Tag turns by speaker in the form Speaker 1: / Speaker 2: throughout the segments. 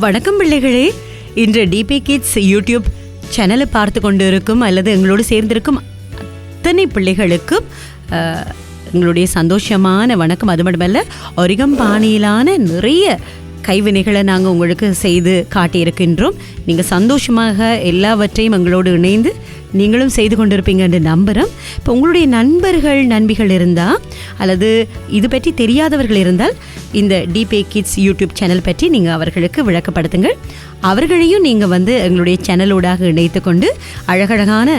Speaker 1: வணக்கம் பிள்ளைகளே. இன்று டிபி கிட்ஸ் யூடியூப் சேனலை பார்த்து கொண்டு இருக்கும் அல்லது எங்களோடு சேர்ந்திருக்கும் அத்தனை பிள்ளைகளுக்கும் எங்களுடைய சந்தோஷமான வணக்கம். அது மட்டுமல்ல, ஒரிகம் பாணியிலான நிறைய கைவினைகளை நாங்கள் உங்களுக்கு செய்து காட்டியிருக்கின்றோம். நீங்கள் சந்தோஷமாக எல்லாவற்றையும் எங்களோடு இணைந்து நீங்களும் செய்து கொண்டிருப்பீங்க என்று நம்புகிறோம். இப்போ உங்களுடைய நண்பர்கள் நண்பிகள் இருந்தால் அல்லது இது பற்றி தெரியாதவர்கள் இருந்தால் இந்த டிபி கிட்ஸ் யூடியூப் சேனல் பற்றி நீங்கள் அவர்களுக்கு விளக்கப்படுத்துங்கள். அவர்களையும் நீங்கள் எங்களுடைய சேனலோடாக இணைத்து கொண்டு அழகழகான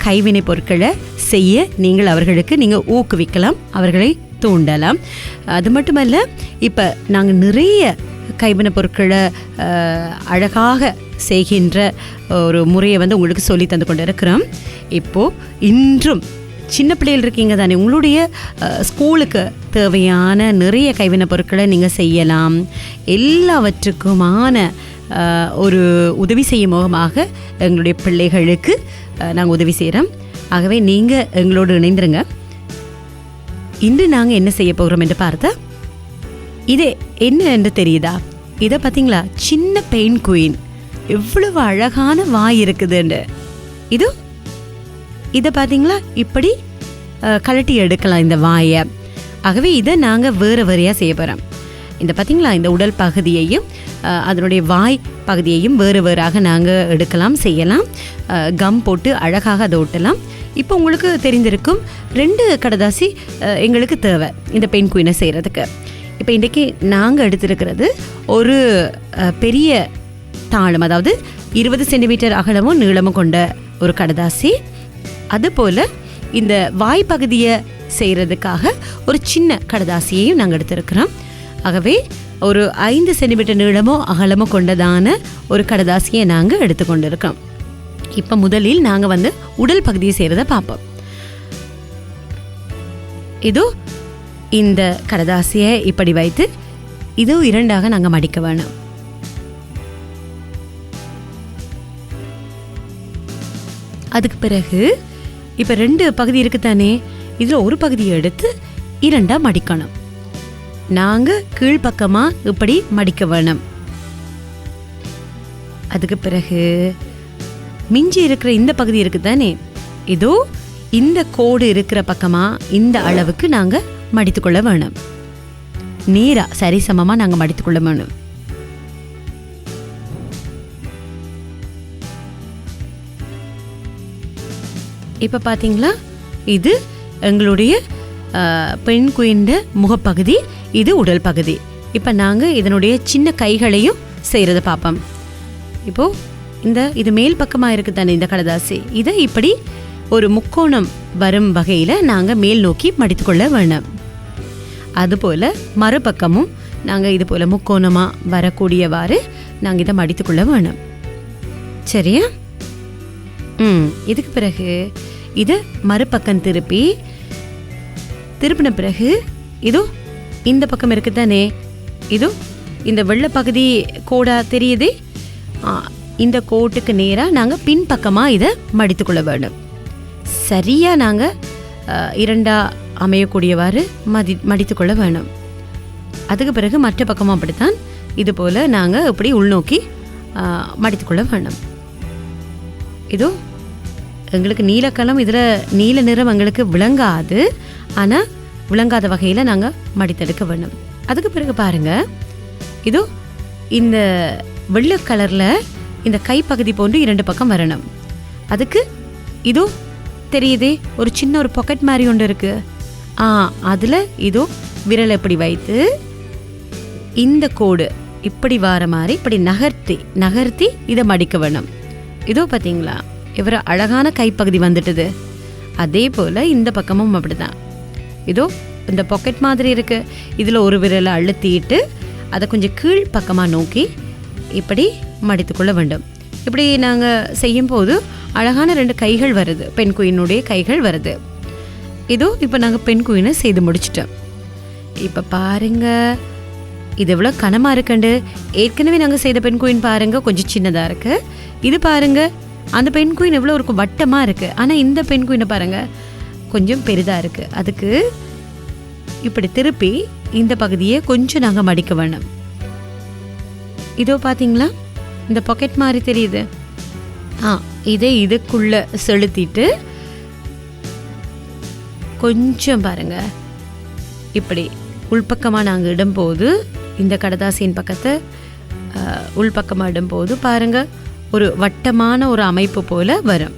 Speaker 1: கைவினை பொருட்களை செய்ய நீங்கள் அவர்களுக்கு ஊக்குவிக்கலாம், அவர்களை தூண்டலாம். அது மட்டுமல்ல, இப்போ நாங்கள் நிறைய கைவினை பொருட்களை அழகாக செய்கின்ற ஒரு முறையை உங்களுக்கு சொல்லி தந்து கொண்டு இருக்கிறோம். இப்போது இன்றும் சின்ன பிள்ளைகள் இருக்கீங்க தானே, உங்களுடைய ஸ்கூலுக்கு தேவையான நிறைய கைவினை பொருட்களை நீங்கள் செய்யலாம். எல்லாவற்றுக்குமான ஒரு உதவி செய்யும் முகமாக எங்களுடைய பிள்ளைகளுக்கு நாங்கள் உதவி செய்கிறோம். ஆகவே நீங்கள் எங்களோடு இணைந்துருங்க. இன்று நாங்கள் என்ன செய்ய போகிறோம் என்று பார்த்தா, இது என்ன என்று தெரியுதா? இதை பார்த்தீங்களா, சின்ன பெயின் குயின், எவ்வளவு அழகான வாய் இருக்குதுண்டு. இதை பார்த்தீங்களா, இப்படி கழட்டி எடுக்கலாம் இந்த வாயை. ஆகவே இதை நாங்கள் வேறு வேறையாக செய்ய போகிறோம். இந்த பார்த்தீங்களா, இந்த உடல் பகுதியையும் அதனுடைய வாய் பகுதியையும் வேறு வேறாக நாங்கள் எடுக்கலாம், செய்யலாம். கம் போட்டு அழகாக அதை ஒட்டலாம். இப்போ உங்களுக்கு தெரிந்திருக்கும் 2 கடதாசி எங்களுக்கு தேவை இந்த பெயின் குயினை செய்கிறதுக்கு. இப்போ இன்றைக்கி நாங்கள் எடுத்திருக்கிறது ஒரு பெரிய தாளம், அதாவது 20 சென்டிமீட்டர் அகலமும் நீளமும் கொண்ட ஒரு கடதாசி. அதுபோல் இந்த வாய்ப்பகுதியை செய்கிறதுக்காக ஒரு சின்ன கடதாசியையும் நாங்கள் எடுத்திருக்கிறோம். ஆகவே ஒரு 5 சென்டிமீட்டர் நீளமோ அகலமோ கொண்டதான ஒரு கடதாசியை நாங்கள் எடுத்துக்கொண்டு இருக்கோம். இப்போ முதலில் நாங்கள் உடல் பகுதியை செய்கிறத பார்ப்போம். இந்த கடதாசியை இப்படி வைத்து 2 நாங்கள் மடிக்க வேணும். அதுக்கு பிறகு இப்போ 2 பகுதி இருக்குத்தானே, இதில் ஒரு பகுதியை எடுத்து 2 மடிக்கணும். நாங்கள் கீழ்ப்பக்கமாக இப்படி மடிக்க வேணும். அதுக்கு பிறகு மிஞ்சி இருக்கிற இந்த பகுதி இருக்குதானே, இந்த கோடு இருக்கிற பக்கமாக இந்த அளவுக்கு நாங்கள் மடித்துக்கொள்ள வேணும். நேராக சரிசமமாக நாங்கள் மடித்துக்கொள்ள வேணும். இப்போ பார்த்தீங்களா, இது எங்களுடைய பெண் குயின் முகப்பகுதி, இது உடல் பகுதி. இப்போ நாங்கள் இதனுடைய சின்ன கைகளையும் செய்கிறத பார்ப்போம். இப்போது இது மேல் பக்கமாக இருக்குது தானே இந்த கடதாசி, இதை இப்படி ஒரு முக்கோணம் வரும் வகையில் நாங்கள் மேல் நோக்கி மடித்துக்கொள்ள வேணும். அதுபோல் மறுபக்கமும் நாங்கள் இது போல் முக்கோணமாக வரக்கூடியவாறு நாங்கள் இதை மடித்துக்கொள்ள வேணும். சரியா? இதுக்கு பிறகு இதை மறுபக்கம் திருப்பின பிறகு இந்த பக்கம் இருக்குது தானே, இந்த வெள்ளை பகுதி கோடா தெரியுது, இந்த கோட்டுக்கு நேராக நாங்கள் பின்பக்கமாக இதை மடித்துக்கொள்ள வேண்டும். சரியாக நாங்கள் 2 அமையக்கூடியவாறு மடித்துக்கொள்ள வேணும். அதுக்கு பிறகு மற்ற பக்கமும் அப்படித்தான் இது போல் நாங்கள் இப்படி உள்நோக்கி மடித்துக்கொள்ள வேணும். எங்களுக்கு நீலக்கலம், இதில் நீல நிறம் எங்களுக்கு விளங்காது, ஆனால் விளங்காத வகையில் நாங்கள் மடித்தெடுக்க வேணும். அதுக்கு பிறகு பாருங்கள், இந்த வெள்ளை கலரில் இந்த கைப்பகுதி போன்று 2 பக்கம் வரணும். அதுக்கு தெரியுதே, ஒரு சின்ன ஒரு பாக்கெட் மாதிரி ஒன்று இருக்குது. அதில் விரல் இப்படி வைத்து இந்த கோடு இப்படி வர மாதிரி இப்படி நகர்த்தி இதை மடிக்க வேணும். பார்த்தீங்களா, இவர அழகான கைப்பகுதி வந்துட்டுது. அதே போல் இந்த பக்கமும் அப்படிதான். இந்த பாக்கெட் மாதிரி இருக்குது, இதில் ஒரு விரலை அழுத்திட்டு அதை கொஞ்சம் கீழ் பக்கமாக நோக்கி இப்படி மடித்துக்கொள்ள வேண்டும். இப்படி நாங்கள் செய்யும்போது அழகான 2 கைகள் வருது, பெண் குயினுடைய கைகள் வருது. இப்போ நாங்கள் பெண் குயினை செய்து முடிச்சிட்டோம். இப்போ பாருங்கள், இது எவ்வளோ கனமாக இருக்குண்டு. ஏற்கனவே நாங்கள் செய்த பெண் குயின் பாருங்கள், கொஞ்சம் சின்னதாக இருக்குது. இது பாருங்கள், அந்த பெண் குயின் எவ்வளோ இருக்கும், வட்டமாக இருக்குது. ஆனால் இந்த பெண் குயினை பாருங்கள், கொஞ்சம் பெரிதாக இருக்குது. அதுக்கு இப்படி திருப்பி இந்த பகுதியை கொஞ்சம் நாங்கள் மடிக்க வேணும். இதோ பார்த்தீங்களா, இந்த பாக்கெட் மாதிரி தெரியுது. இதை இதுக்குள்ளே செலுத்திட்டு கொஞ்சம் பாருங்கள், இப்படி உள்பக்கமாக நாங்கள் இடும்போது, இந்த கடதாசியின் பக்கத்தை உள்பக்கமாக இடும்போது பாருங்கள், ஒரு வட்டமான ஒரு அமைப்பு போல் வரும்.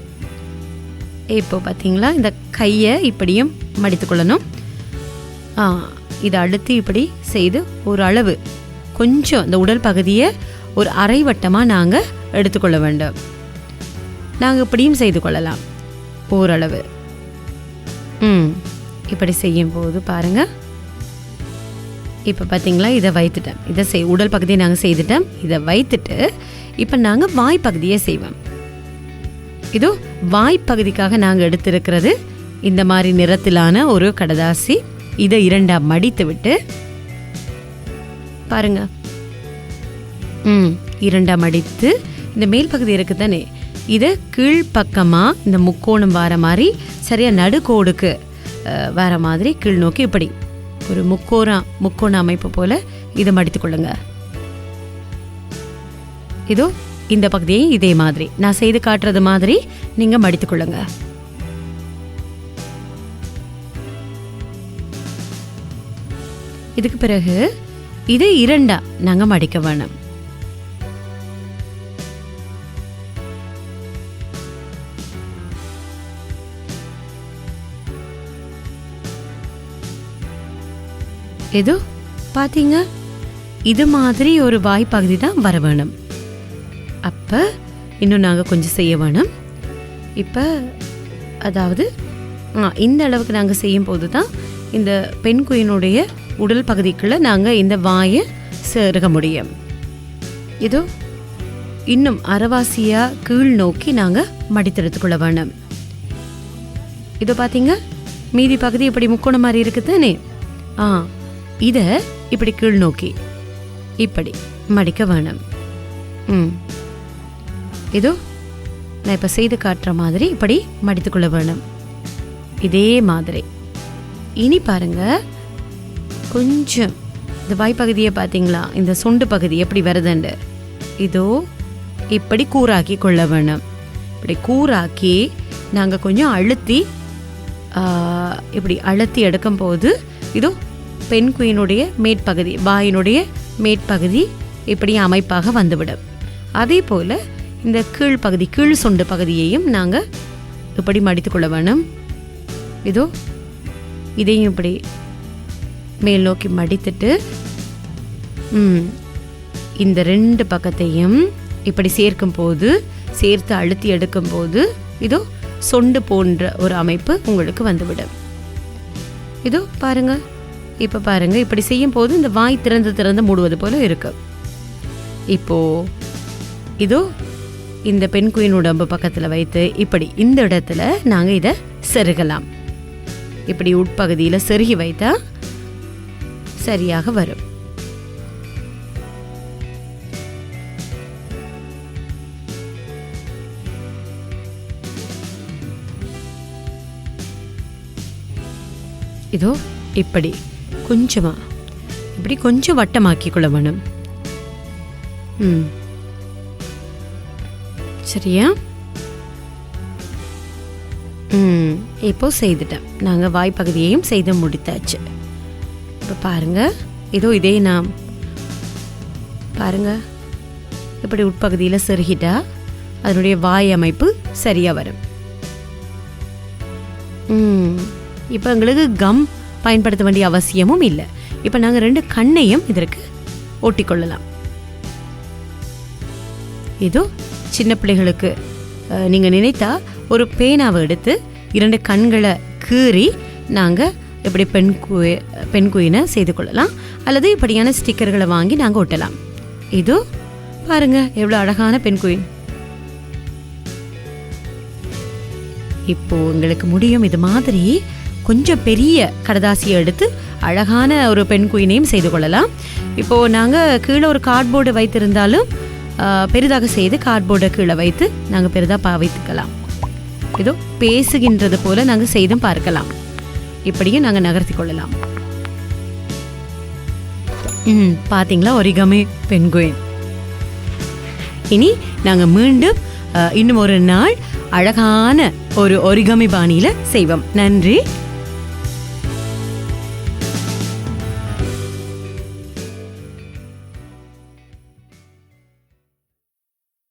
Speaker 1: இப்போ பார்த்தீங்களா, இந்த கையை இப்படியும் மடித்துக்கொள்ளணும். இதை அழுத்தி இப்படி செய்து ஒரு அளவு கொஞ்சம் இந்த உடல் பகுதியை ஒரு அரை வட்டமாக நாங்கள் எடுத்துக்கொள்ள வேண்டும். நாங்கள் இப்படியும் செய்து கொள்ளலாம் ஓரளவு. இப்படி செய்யும்போது பாருங்கள், இப்போ பார்த்தீங்களா, இதை வைத்துட்டேன். இதை உடல் பகுதியை நாங்கள் செய்துட்டோம். இதை வைத்துட்டு இப்போ நாங்கள் வாய்ப்பகுதியை செய்வோம். இதோ வாய்ப்பகுதிக்காக நாங்கள் எடுத்திருக்கிறது இந்த மாதிரி நிறத்திலான ஒரு கடதாசி. இதை இரண்டாக மடித்து விட்டு பாருங்க, இரண்டாக மடித்து இந்த மேல் பகுதி இருக்குது தானே, இதை கீழ்ப்பக்கமாக இந்த முக்கோணம் வர மாதிரி சரியாக நடுக்கோடுக்கு வர மாதிரி கீழ் நோக்கி இப்படி ஒரு முக்கோண அமைப்பு போல் இதை மடித்துக்கொள்ளுங்க. இதோ இந்த பகுதியை இதே மாதிரி நான் செய்து காட்டுறது மாதிரி நீங்கள் மடித்துக்கொள்ளுங்க. இதுக்கு பிறகு இது இரண்டா நாங்கள் மடிக்க வேணும். ஏதோ பார்த்தீங்க, இது மாதிரி ஒரு வாய்ப்பகுதி தான் வர வேணும். அப்போ இன்னும் நாங்கள் கொஞ்சம் செய்ய வேணும். இப்போ அதாவது இந்த அளவுக்கு நாங்கள் செய்யும் போது தான் இந்த பெண் குயினுடைய உடல் பகுதிக்குள்ளே நாங்கள் இந்த வாயை செருக முடியும். இதோ இன்னும் அரைவாசியாக கீழ் நோக்கி நாங்கள் மடித்தெடுத்துக்கொள்ள வேணும். இதோ பார்த்தீங்க, மீதி பகுதி இப்படி முக்கோணம் மாதிரி இருக்குது தானே, இதை இப்படி கீழ் நோக்கி இப்படி மடிக்க வேணும். இதோ நான் இப்போ செய்து காட்டுற மாதிரி இப்படி மடித்துக்கொள்ள வேணும். இதே மாதிரி இனி பாருங்க, கொஞ்சம் இந்த வாய்ப்பகுதியை பார்த்தீங்களா, இந்த சொண்டு பகுதி எப்படி வருதுண்டு, இதோ இப்படி கூராக்கி கொள்ள வேணும். இப்படி கூராக்கி நாங்கள் கொஞ்சம் அழுத்தி இப்படி அழுத்தி எடுக்கும் போது இதோ பெண் குயினுடைய மேற்பகுதி, வாயினுடைய மேற்பகுதி இப்படி அமைப்பாக வந்துவிடும். அதே போல் இந்த கீழ்ப்பகுதி, கீழ் சொண்டு பகுதியையும் நாங்கள் இப்படி மடித்துக்கொள்ள வேணும். இதோ இதையும் இப்படி மேல் நோக்கி மடித்துட்டு இந்த ரெண்டு பக்கத்தையும் இப்படி சேர்த்து அழுத்தி எடுக்கும் போது இதோ சொண்டு போன்ற ஒரு அமைப்பு உங்களுக்கு வந்துவிடும். இதோ பாருங்க, இப்போ பாருங்க, இப்படி செய்யும் போது இந்த வாய் திறந்து மூடுவது போல இருக்கு. இப்போ இதோ இந்த பெண் குயின் உடம்பு பக்கத்தில் வைத்து இப்படி இந்த இடத்துல நாங்கள் இதை செருகலாம். இப்படி உட்பகுதியில் செருகி வைத்தா சரியாக வரும். இதோ இப்படி கொஞ்சம் வட்டமாக்கி கொள்ள வேணும். சரியா? இப்போ செய்துட்டேன். நாங்கள் வாய்ப்பகுதியையும் செய்து முடித்தாச்சு. இப்போ பாருங்க, இதோ இதே நாம் பாருங்க, இப்படி உட்பகுதியில் செருகிட்டா அதனுடைய வாய் அமைப்பு சரியாக வரும். இப்போ எங்களுக்கு கம் பயன்படுத்த வேண்டிய அவசியமும் இல்லை. இப்போ நாங்கள் ரெண்டு கண்ணையும் இதற்கு ஒட்டிக்கொள்ளலாம். இதோ சின்ன பிள்ளைகளுக்கு நீங்கள் நினைத்தா ஒரு பேனாவை எடுத்து இரண்டு கண்களை கீறி நாங்கள் இப்படி பெண் குயினை செய்து கொள்ளலாம். அல்லது இப்படியான ஸ்டிக்கர்களை வாங்கி நாங்கள் ஒட்டலாம். இதோ பாருங்க, எவ்வளோ அழகான பெண் குயின். இப்போ உங்களுக்கு முடியும் இது மாதிரி கொஞ்சம் பெரிய கடதாசியை எடுத்து அழகான ஒரு பெண் குயினையும் செய்து கொள்ளலாம். இப்போது நாங்கள் கீழே ஒரு கார்ட்போர்டு வைத்திருந்தாலும் பெரிதாக செய்து கார்ட்போர்டை கீழே வைத்து நாங்கள் பெரிதாக வைத்துக்கலாம். ஏதோ பேசுகின்றது போல நாங்கள் செய்தும் பார்க்கலாம். இப்படியும் நாங்கள் நகர்த்தி கொள்ளலாம். பார்த்தீங்களா, ஒரிகமி பெண் குயின் இனி நாங்கள் மீண்டும் இன்னும் ஒரு நாள் அழகான ஒரு ஒரிகமி பாணியில் செய்வோம். நன்றி.